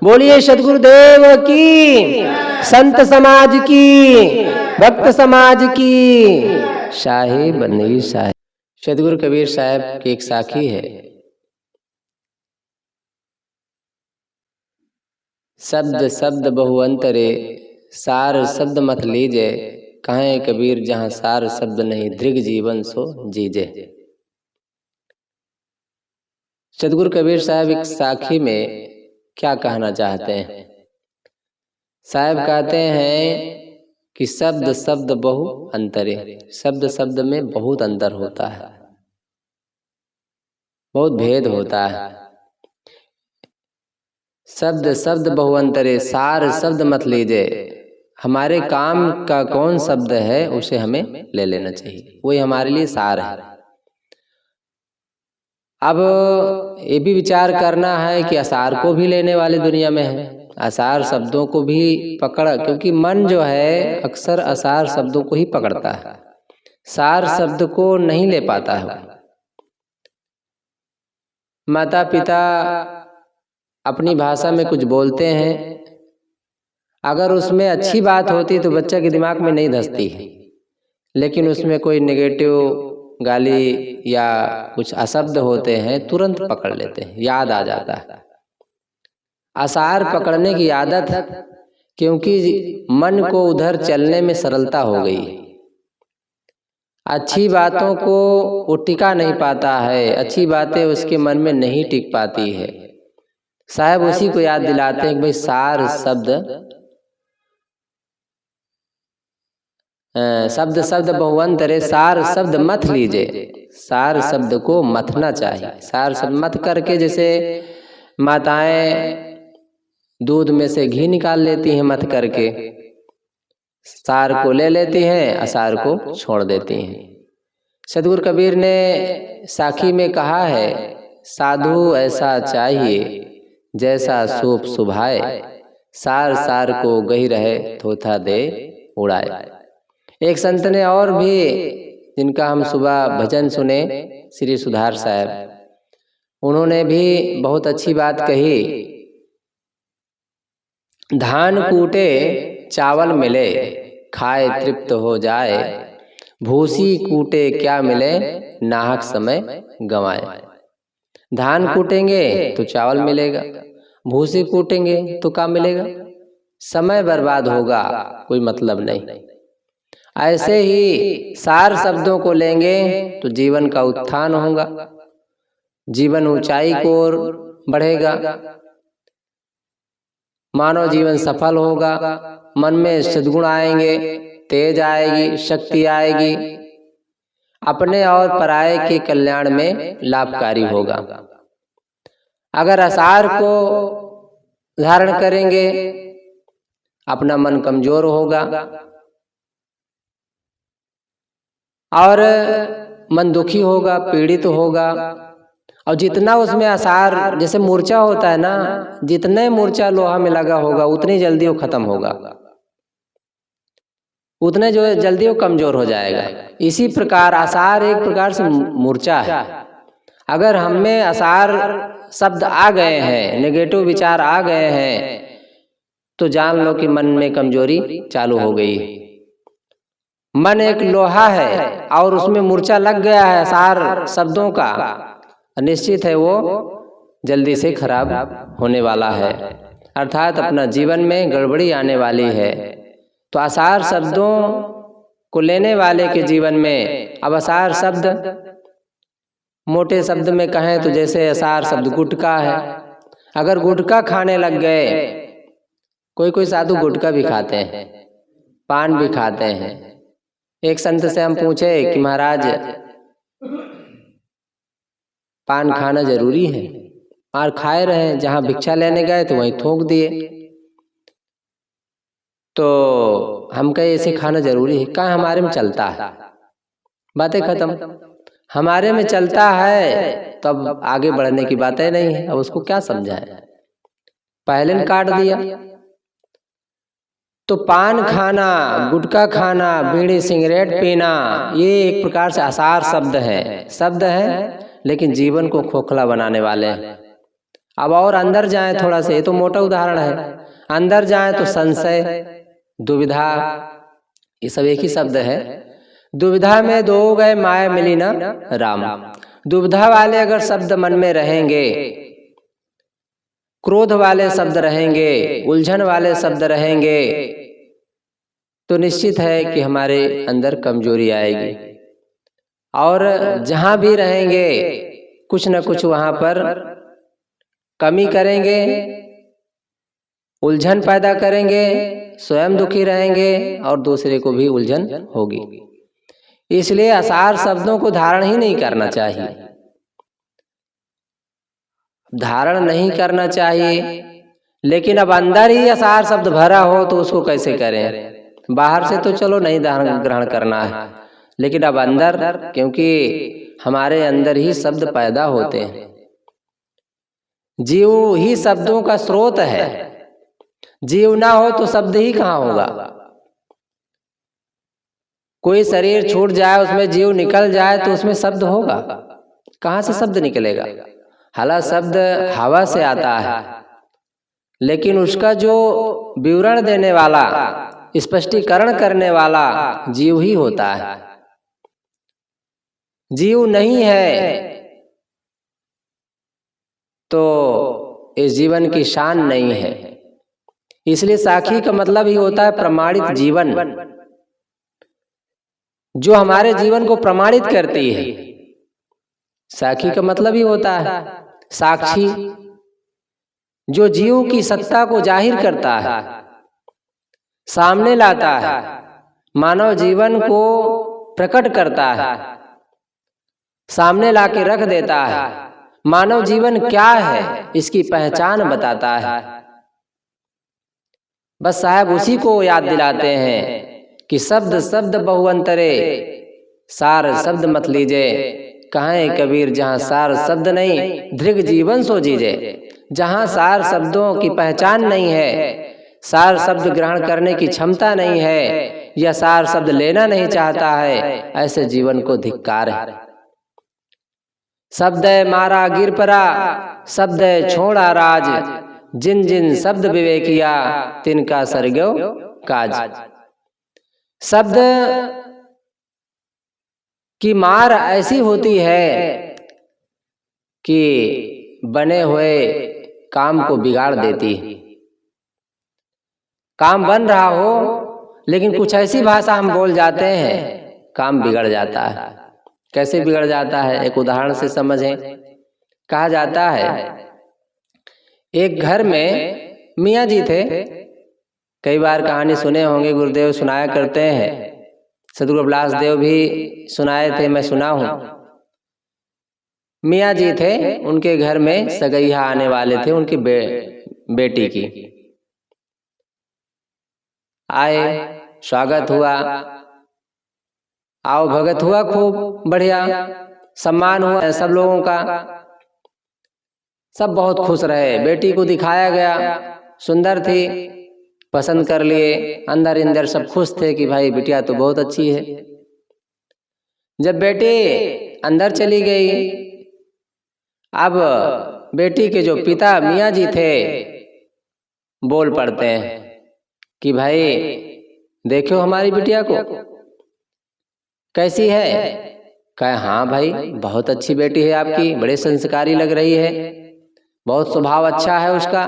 बोलिए सद्गुरुदेव की, संत समाज की, भक्त समाज की, शाही बंदगी शाही। सद्गुरु कबीर साहब की एक साखी है। शब्द शब्द बहु अंतरे, सार शब्द मत लीजे। कहें कबीर जहाँ सार शब्द नहीं, दृग जीवन सो जीजे। सद्गुरु कबीर साहब एक साखी में क्या कहना चाहते हैं? साहब कहते हैं कि शब्द शब्द बहु अंतरे, शब्द शब्द में बहुत अंतर होता है, बहुत भेद होता है। शब्द शब्द बहु अंतरे, सार शब्द मत लीजिए। हमारे काम का कौन शब्द है उसे हमें ले लेना चाहिए, वही हमारे लिए सार है। अब ये भी विचार करना है कि असार को भी लेने वाले दुनिया में है, असार शब्दों को भी पकड़, क्योंकि मन जो है अक्सर असार शब्दों को ही पकड़ता है, सार शब्द को नहीं ले पाता है। माता पिता अपनी भाषा में कुछ बोलते हैं, अगर उसमें अच्छी बात होती तो बच्चा के दिमाग में नहीं धंसती है, लेकिन उसमें कोई नेगेटिव गाली या कुछ अशब्द होते हैं तुरंत पकड़ लेते हैं, याद आ जाता है। आसार पकड़ने की आदत, क्योंकि मन को उधर चलने में सरलता हो गई। अच्छी बातों को वो टिका नहीं पाता है, अच्छी बातें उसके मन में नहीं टिक पाती है। साहब उसी को याद दिलाते हैं कि भाई सार शब्द, शब्द शब्द बहुअंतरे, सार शब्द मत लीजिए। सार शब्द को मथना चाहिए। सार शब्द मत करके, जैसे माताएं दूध में से घी निकाल लेती हैं, मत करके सार को ले लेती हैं, असार को छोड़ देती हैं। सद्गुरु कबीर ने साखी में कहा है, साधु ऐसा चाहिए जैसा सूप सुभाए, सार सार को गही रहे थोथा दे उड़ाए। एक संत ने और भी, जिनका हम सुबह भजन सुने, श्री सुधार साहब, उन्होंने भी बहुत अच्छी बात कही। धान कूटे चावल मिले, खाए तृप्त हो जाए, भूसी कूटे क्या मिले, नाहक समय गंवाए। धान कूटेंगे तो चावल मिलेगा, भूसी कूटेंगे तो क्या मिलेगा, समय बर्बाद होगा, कोई मतलब नहीं। ऐसे ही सार शब्दों को लेंगे तो जीवन का उत्थान होगा, जीवन ऊंचाई को ओर बढ़ेगा, मानव जीवन सफल होगा, मन में सद्गुण आएंगे, तेज आएगी, शक्ति आएगी, अपने और पराये के कल्याण में लाभकारी होगा। अगर असार को धारण करेंगे, अपना मन कमजोर होगा और मन दुखी होगा, पीड़ित होगा। और जितना उसमें असार, जैसे मूर्छा होता है ना, जितने मूर्छा लोहा में लगा होगा उतनी जल्दी वो खत्म होगा, उतने जो जल्दी वो कमजोर हो जाएगा। इसी प्रकार असार एक प्रकार से मूर्छा है। अगर हमें असार शब्द आ गए हैं, नेगेटिव विचार आ गए हैं, तो जान लो कि मन में कमजोरी चालू हो गई। मन एक लोहा है और उसमें मूर्छा लग गया है असार शब्दों का, निश्चित है वो जल्दी से खराब होने वाला है, अर्थात अपना जीवन में गड़बड़ी आने वाली है। तो असार शब्दों को लेने वाले के जीवन में, अब असार शब्द मोटे शब्द में कहें तो जैसे असार शब्द गुटखा है। अगर गुटखा खाने लग गए, कोई कोई साधु गुटखा भी खाते हैं, पान भी खाते हैं। एक संत से हम पूछे कि महाराज पान खाना जरूरी है, और खाए रहे, जहाँ भिक्षा लेने गए तो वहीं थूक दिए। तो हम कहे ऐसे खाना जरूरी है, कहाँ हमारे में चलता है, बातें खत्म। हमारे में चलता है तब आगे बढ़ने की बातें नहीं है, अब उसको क्या समझाए, पहले ने काट दिया। तो पान खाना, गुटखा खाना, बीड़ी सिगरेट पीना, ये एक प्रकार से असार शब्द है, लेकिन जीवन को खोखला बनाने वाले हैं। अब और अंदर जाएं थोड़ा सा, ये तो मोटा उदाहरण है, अंदर जाएं तो संशय, दुविधा, ये सब एक ही शब्द है। दुविधा में दो गए माया मिली ना राम। दुविधा वाले अगर शब्द मन में रहेंगे, क्रोध वाले शब्द रहेंगे, उलझन वाले शब्द रहेंगे, तो निश्चित है कि हमारे अंदर कमजोरी आएगी। और जहां भी रहेंगे कुछ न कुछ वहां पर कमी करेंगे, उलझन पैदा करेंगे, स्वयं दुखी रहेंगे और दूसरे को भी उलझन होगी। इसलिए असार शब्दों को धारण ही नहीं करना चाहिए, धारण नहीं करना चाहिए। लेकिन अब अंदर ही असार शब्द भरा हो तो उसको कैसे करें? बाहर से तो चलो नहीं धारण ग्रहण करना है, लेकिन अब अंदर, क्योंकि हमारे अंदर ही शब्द पैदा होते हैं, जीव ही शब्दों का स्रोत है। जीव ना हो तो शब्द ही कहाँ होगा? कोई शरीर छूट जाए, उसमें जीव निकल जाए तो उसमें शब्द होगा? कहाँ से शब्द निकलेगा? हालांकि शब्द हवा से आता है, लेकिन उसका जो विवरण देने वाला, स्पष्टीकरण करने वाला जीव ही होता है। जीव नहीं है तो इस जीवन की शान नहीं है। इसलिए साखी का मतलब ही होता है प्रमाणित जीवन, जो हमारे जीवन को प्रमाणित करती है। साखी का मतलब ही होता है साक्षी, जो जीव की सत्ता को जाहिर करता है, सामने लाता है, मानव जीवन को प्रकट करता है, सामने लाके रख देता है। मानव जीवन क्या है इसकी पहचान बताता है। बस साहब उसी को याद दिलाते हैं कि शब्द शब्द बहुअंतरे, सार शब्द मत लीजे। कहें कबीर जहाँ सार शब्द नहीं, दृग जीवन सो जीजे। जहाँ सार शब्दों की पहचान नहीं है, सार शब्द ग्रहण करने की क्षमता नहीं है, या सार शब्द लेना नहीं चाहता है, ऐसे जीवन को धिक्कार है। शब्द मारा गिर परा, शब्द छोड़ा राज, जिन जिन शब्द विवेकिया, तिनका सरगो काज। शब्द की मार ऐसी होती है कि बने हुए काम को बिगाड़ देती है। काम बन रहा हो लेकिन कुछ ऐसी भाषा हम बोल जाते हैं, काम बिगड़ जाता है। कैसे बिगड़ जाता है? एक उदाहरण से समझें। कहा जाता है एक घर में मियाँ जी थे। कई बार कहानी सुने होंगे, गुरुदेव सुनाया करते हैं, सदगुरु अभिलाष देव भी सुनाए थे, मैं सुना हूँ। मियाँ जी थे, उनके घर में सगैया आने वाले थे, उनकी बेटी की। आए, स्वागत हुआ, आओ भगत हुआ, खूब बढ़िया सम्मान हुआ सब लोगों का। सब बहुत खुश रहे। बेटी को दिखाया गया, सुंदर थी, पसंद कर लिए। अंदर अंदर सब खुश थे कि भाई बिटिया तो बहुत अच्छी है। जब बेटी अंदर चली गई, अब बेटी के जो पिता मियाँ जी थे बोल पड़ते हैं कि भाई देखो हमारी बिटिया को कैसी है। कहे हाँ भाई बहुत अच्छी बेटी है आपकी, बड़े संस्कारी लग रही है, बहुत स्वभाव अच्छा है उसका,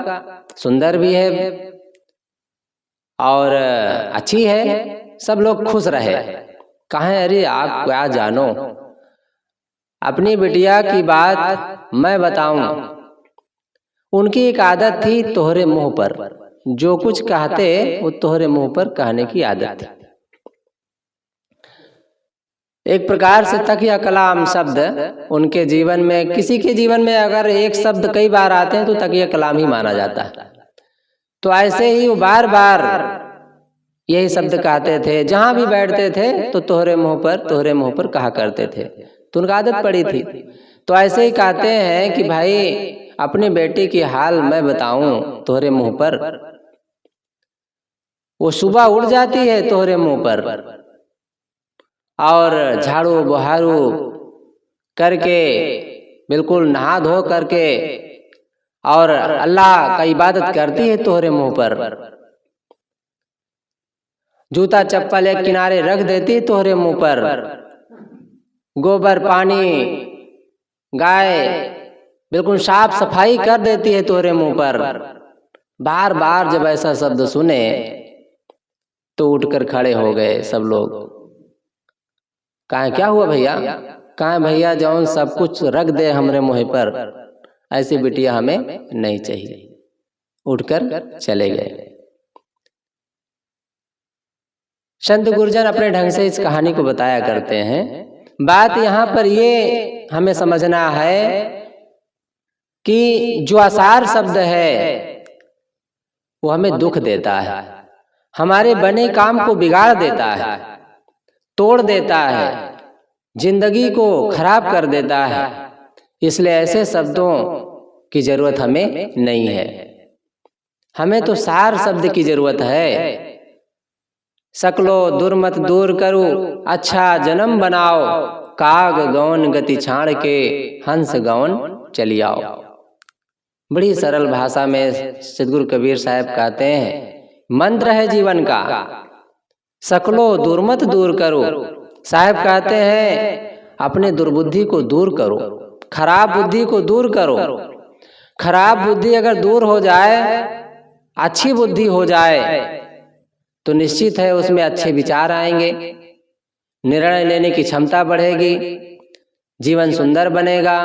सुंदर भी है और अच्छी है। सब लोग खुश रहे। कहें अरे आप क्या जानो, अपनी बिटिया की बात मैं बताऊं। उनकी एक आदत थी, तोहरे मुंह पर जो कुछ कहते वो तोहरे मुंह पर कहने की आदत थी। एक प्रकार से तकिया कलाम शब्द उनके जीवन में, किसी के जीवन में अगर एक शब्द कई बार आते हैं तो तकिया कलाम ही माना जाता है। तो ऐसे ही वो बार बार यही शब्द कहते थे। जहां भी बैठते थे तो तोहरे मुंह पर कहा करते थे, तो उनका आदत पड़ी थी। तो ऐसे ही कहते हैं कि भाई अपनी बेटी की हाल मैं बताऊं तोहरे मुंह पर। वो सुबह उठ जाती है तोहरे मुंह पर और झाड़ू बहारू करके, बिल्कुल नहा धो करके और अल्लाह का इबादत करती है तोहरे मुंह पर, जूता चप्पल एक किनारे रख देती तोहरे मुंह पर, गोबर पानी गाय बिल्कुल साफ सफाई कर देती है तोहरे मुंह पर। बार बार जब ऐसा शब्द सुने तो उठकर खड़े हो गए सब लोग। कहा क्या हुआ भैया? कहा भैया जौन सब कुछ रख दे हमरे मुंह पर, ऐसी बिटिया हमें नहीं चाहिए। उठकर चले गए। संत गुरुजन अपने ढंग से इस कहानी को बताया करते हैं। बात यहाँ पर ये हमें समझना है कि जो आसार शब्द है वो हमें दुख देता है, हमारे बने काम को बिगाड़ देता है, तोड़ देता है, जिंदगी को खराब कर देता है। इसलिए ऐसे शब्दों की जरूरत हमें नहीं है। हमें तो सार शब्द की जरूरत है। सकलो दुर्मत दूर करो, अच्छा जन्म बनाओ, काग गौन गति छाड़ के हंस गौन चली आओ। बड़ी सरल भाषा में सदगुरु कबीर साहब कहते हैं, मंत्र है जीवन का, सकलो दुर्मत दूर करो। साहब कहते हैं अपने दुर्बुद्धि को दूर करो, खराब बुद्धि को दूर करो। खराब बुद्धि अगर दूर हो जाए, अच्छी बुद्धि हो जाए तो निश्चित है उसमें अच्छे विचार आएंगे, निर्णय लेने की क्षमता बढ़ेगी, जीवन सुंदर बनेगा।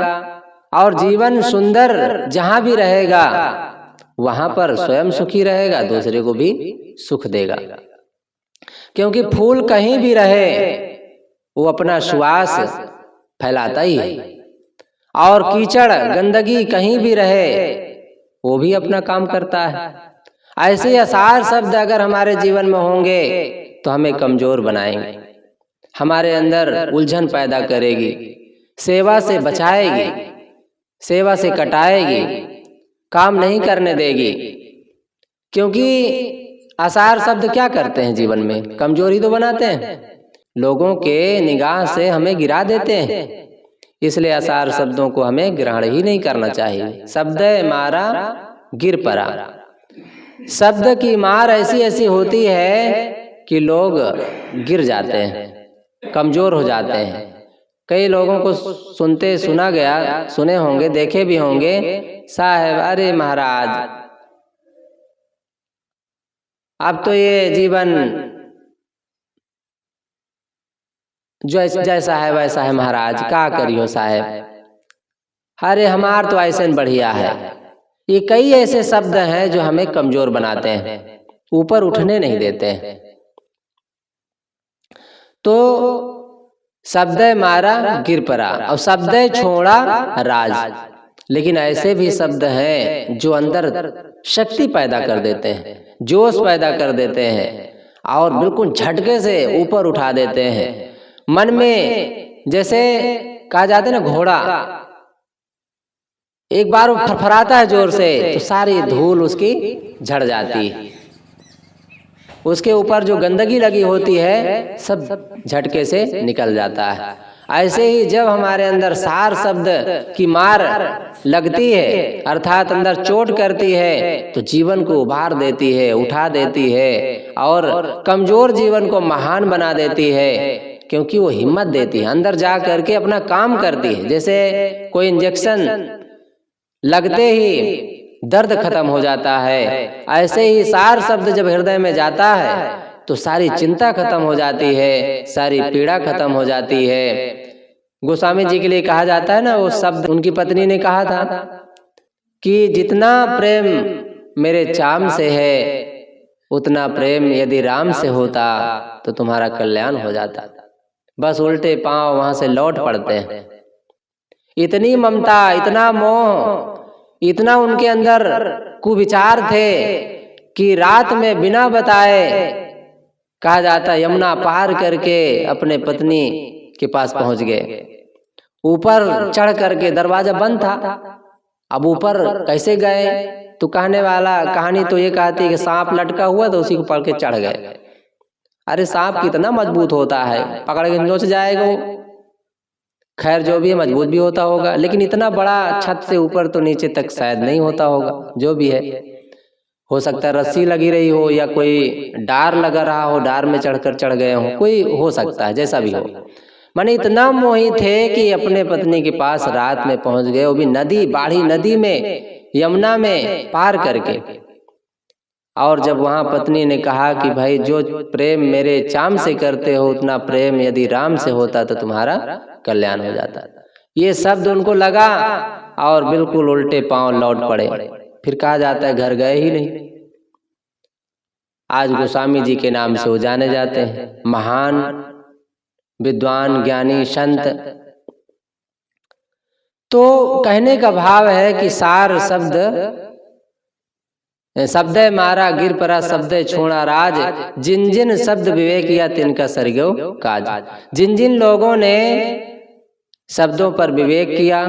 और जीवन सुंदर जहां भी रहेगा वहां पर स्वयं सुखी रहेगा, दूसरे को भी सुख देगा। क्योंकि फूल कहीं भी रहे वो अपना सुवास फैलाता ही है, और कीचड़ गंदगी कहीं भी रहे वो भी अपना काम करता है। ऐसे आसार शब्द अगर हमारे जीवन में होंगे तो हमें कमजोर बनाएंगे, हमारे अंदर उलझन पैदा करेगी, सेवा से बचाएगी, सेवा से कटाएगी, काम नहीं करने देगी। क्योंकि आसार शब्द क्या करते हैं जीवन में? कमजोरी तो बनाते हैं, लोगों के निगाह से हमें गिरा देते हैं। इसलिए आसार शब्दों को हमें ग्रहण ही नहीं करना चाहिए। शब्द मारा गिर पड़ा, शब्द की मार ऐसी ऐसी होती है कि लोग गिर जाते हैं, कमजोर हो जाते हैं। कई लोगों को सुने होंगे, देखे भी होंगे, साहब अरे महाराज अब तो ये जीवन जो जैसा है वैसा है महाराज, क्या करियो साहब, अरे हमार तो ऐसे बढ़िया है। ये कई ऐसे शब्द हैं जो हमें कमजोर बनाते हैं, ऊपर उठने नहीं देते हैं। तो शब्द मारा गिर पड़ा और शब्द छोड़ा राज। लेकिन ऐसे भी शब्द हैं जो अंदर शक्ति पैदा कर देते हैं, जोश पैदा कर देते हैं और बिल्कुल झटके से ऊपर उठा देते हैं। मन में जैसे कहा जाता है ना, घोड़ा एक बार वो फरफराता है जोर से तो सारी धूल उसकी झड़ जाती है, उसके ऊपर जो गंदगी लगी होती है सब झटके से निकल जाता है। ऐसे ही जब हमारे अंदर सार शब्द की मार लगती है, अर्थात अंदर चोट करती है, तो जीवन को उभार देती है, उठा देती है और कमजोर जीवन को महान बना देती है। क्योंकि वो हिम्मत देती है, अंदर जा करके अपना काम करती है। जैसे कोई इंजेक्शन लगते ही दर्द खत्म हो जाता है, ऐसे ही सार शब्द जब हृदय में जाता है तो सारी चिंता खत्म हो जाती है, सारी पीड़ा खत्म हो जाती है। गोस्वामी जी के लिए कहा जाता है ना, वो शब्द उनकी पत्नी ने कहा था कि जितना प्रेम मेरे चाम से है उतना प्रेम यदि राम से होता तो तुम्हारा कल्याण हो जाता। बस उल्टे पांव वहां से लौट पड़ते हैं। इतनी ममता, इतना मोह, इतना उनके अंदर कुविचार थे कि रात में बिना बताए कहा जाता यमुना पार करके अपने पत्नी के पास पहुंच गए। ऊपर चढ़ करके दरवाजा बंद था, अब ऊपर कैसे गए? तो कहने वाला कहानी तो ये कहती है कि सांप लटका हुआ तो उसी को पकड़ के चढ़ गए। अरे सांप कितना मजबूत होता है, पकड़ के नोच जाएगा वो। खैर जो भी है मजबूत भी होता होगा, लेकिन इतना बड़ा छत से ऊपर तो नीचे तक शायद नहीं होता होगा। जो भी है, हो सकता है रस्सी लगी रही हो या कोई डार लगा रहा हो, डार में चढ़कर चढ़ गए हो, कोई हो सकता है, जैसा भी हो। माने इतना मोहित थे कि अपने पत्नी के पास रात में पहुंच गए, वो भी नदी, बाढ़ी नदी में, यमुना में पार करके। और जब वहां पत्नी ने कहा कि भाई जो प्रेम मेरे चाम से करते हो उतना प्रेम यदि राम से होता तो तुम्हारा कल्याण हो जाता। ये शब्द उनको लगा और बिल्कुल उल्टे पांव लौट पड़े। फिर कहा जाता है घर गए ही नहीं। आज गोस्वामी जी के नाम से वो जाने जाते हैं, महान विद्वान ज्ञानी संत। तो कहने का भाव है कि सार शब्द मारा गिर परा शब्द छोड़ा राज, जिन जिन शब्द विवेक या तिनका सरगो काज। जिन जिन लोगों ने शब्दों पर विवेक किया,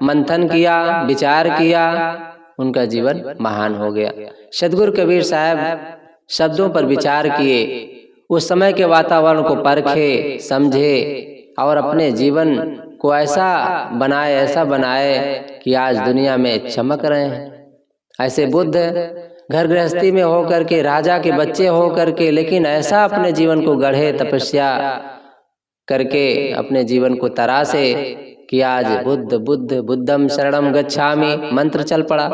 मंथन किया, विचार किया, उनका जीवन महान हो गया। सदगुरु कबीर साहब शब्दों पर विचार किए, उस समय के वातावरण को परखे, समझे और अपने जीवन को ऐसा बनाए कि आज दुनिया में चमक रहे हैं। ऐसे बुद्ध घर गृहस्थी में होकर के, राजा के बच्चे होकर के, लेकिन ऐसा अपने जीवन को गढ़े, तपस्या करके अपने जीवन को तरासे कि आज बुद्ध बुद्ध बुद्धम शरणम गच्छामि मंत्र चल पड़ा।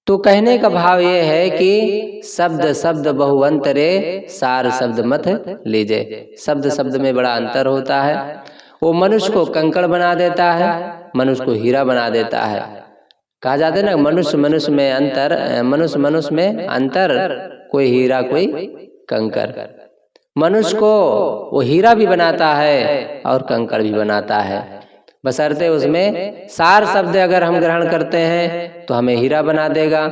तो कहने का भाव ये है कि शब्द शब्द बहुअंतरे, सार शब्द मत लीजे। शब्द शब्द में बड़ा अंतर होता है। वो मनुष्य को कंकड़ बना देता है, मनुष्य को हीरा बना देता है। कहा जाता है ना, मनुष्य मनुष्य में अंतर, मनुष्य मनुष्य में अंतर, कोई हीरा कोई कंकड़। मनुष्य को वो हीरा भी बनाता है और कंकड़ भी बनाता है, बशर्ते उसमें सार शब्द अगर हम ग्रहण करते हैं तो हमें हीरा बना देगा,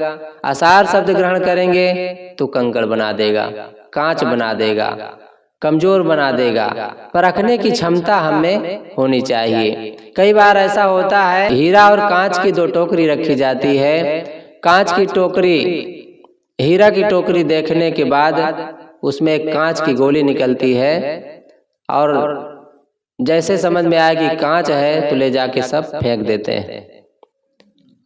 असार शब्द ग्रहण करेंगे तो कंकड़ बना देगा, कांच बना देगा, कमजोर बना देगा। परखने की क्षमता हमें होनी चाहिए। कई बार ऐसा होता है, हीरा और कांच की दो टोकरी रखी जाती है। कांच की टोकरी, हीरा की टोकरी देखने के बाद उसमें एक कांच की गोली निकलती है और जैसे समझ में आया कि कांच है तो ले जाके सब फेंक देते हैं।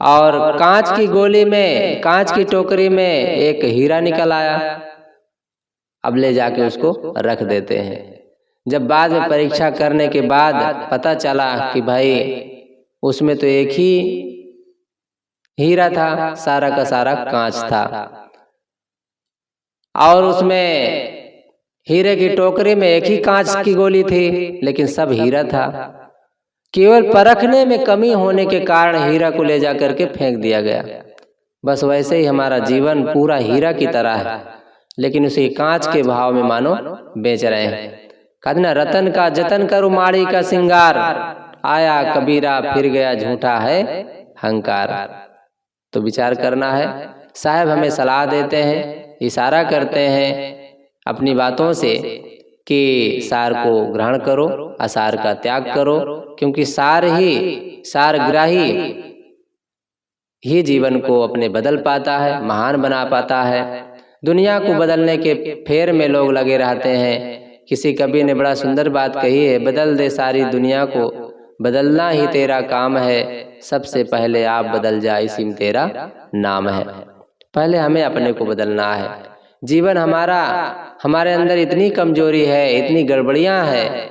और कांच की गोली में, कांच की टोकरी में एक हीरा निकल आया, अब ले जाके उसको रख देते हैं। जब बाद में परीक्षा करने के बाद पता चला कि भाई उसमें तो एक ही हीरा था, सारा का सारा कांच था, और उसमें हीरे की टोकरी में एक ही कांच की गोली थी, लेकिन सब हीरा था। केवल परखने में कमी होने के कारण हीरा को ले जा करके फेंक दिया गया। बस वैसे ही हमारा जीवन पूरा हीरा की तरह है, लेकिन उसे कांच के भाव में मानो बेच रहे हैं। कहते ना, रतन का जतन करो माड़ी का सिंगार, आया कबीरा फिर गया झूठा है हंकार। तो विचार करना है। साहब हमें सलाह देते हैं, इशारा करते हैं अपनी बातों से कि सार को ग्रहण करो, असार का त्याग करो, क्योंकि सारग्राही ही जीवन को अपने बदल पाता है, महान बना पाता है। दुनिया को बदलने के फेर में लोग लगे रहते हैं। किसी कवि ने बड़ा सुंदर बात कही है, बदल दे सारी दुनिया को, बदलना ही तेरा काम है, सबसे पहले आप बदल जा इसी में तेरा नाम है। पहले हमें अपने को बदलना है। जीवन हमारा, हमारे अंदर इतनी कमजोरी है, इतनी गड़बड़ियां हैं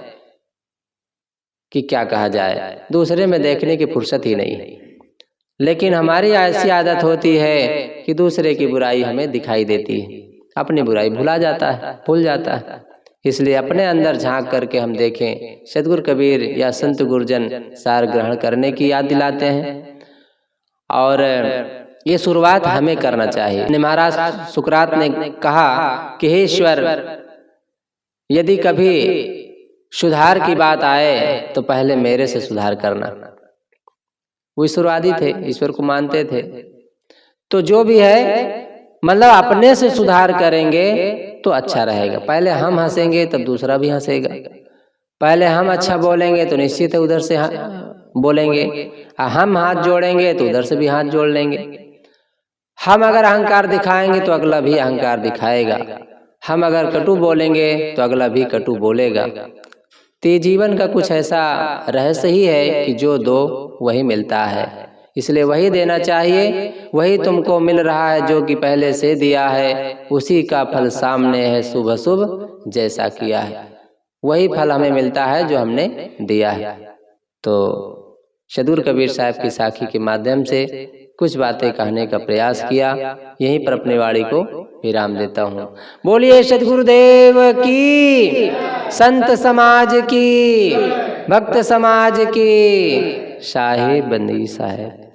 कि क्या कहा जाए, दूसरे में देखने की फुर्सत ही नहीं। लेकिन हमारी ऐसी आदत होती है कि दूसरे की बुराई हमें दिखाई देती है, अपनी बुराई भुला जाता है, भूल जाता है। इसलिए अपने अंदर झांक करके हम देखें। सदगुरु कबीर या संत गुरुजन सार ग्रहण करने की याद दिलाते हैं, और ये शुरुआत हमें करना चाहिए। महाराज सुकरात ने कहा कि हे ईश्वर, यदि कभी सुधार की बात आए तो पहले मेरे से सुधार करना। वो ईश्वरवादी थे, ईश्वर को मानते थे। तो जो भी है, मतलब अपने से सुधार करेंगे तो अच्छा रहेगा। पहले हम हंसेंगे तब दूसरा भी हंसेगा। पहले हम अच्छा बोलेंगे तो निश्चित है उधर से बोलेंगे। हम हाथ जोड़ेंगे तो उधर से भी हाथ जोड़ लेंगे। हम अगर अहंकार दिखाएंगे तो अगला भी अहंकार दिखाएगा। हम अगर कटु बोलेंगे तो अगला भी कटु बोलेगा। तो ये जीवन का कुछ ऐसा रहस्य ही है कि जो दो वही मिलता है, इसलिए वही देना चाहिए। वही तुमको मिल रहा है जो कि पहले से दिया है, उसी का फल सामने है, शुभ शुभ जैसा किया है। वही फल हमें मिलता है जो हमने दिया है। तो सदगुर कबीर साहब की साखी के माध्यम से कुछ बातें कहने का प्रयास किया। यहीं पर अपनी वाणी को विराम देता हूँ। बोलिए सद्गुरुदेव की, संत समाज की, भक्त समाज की, साहिब बंदी साहेब।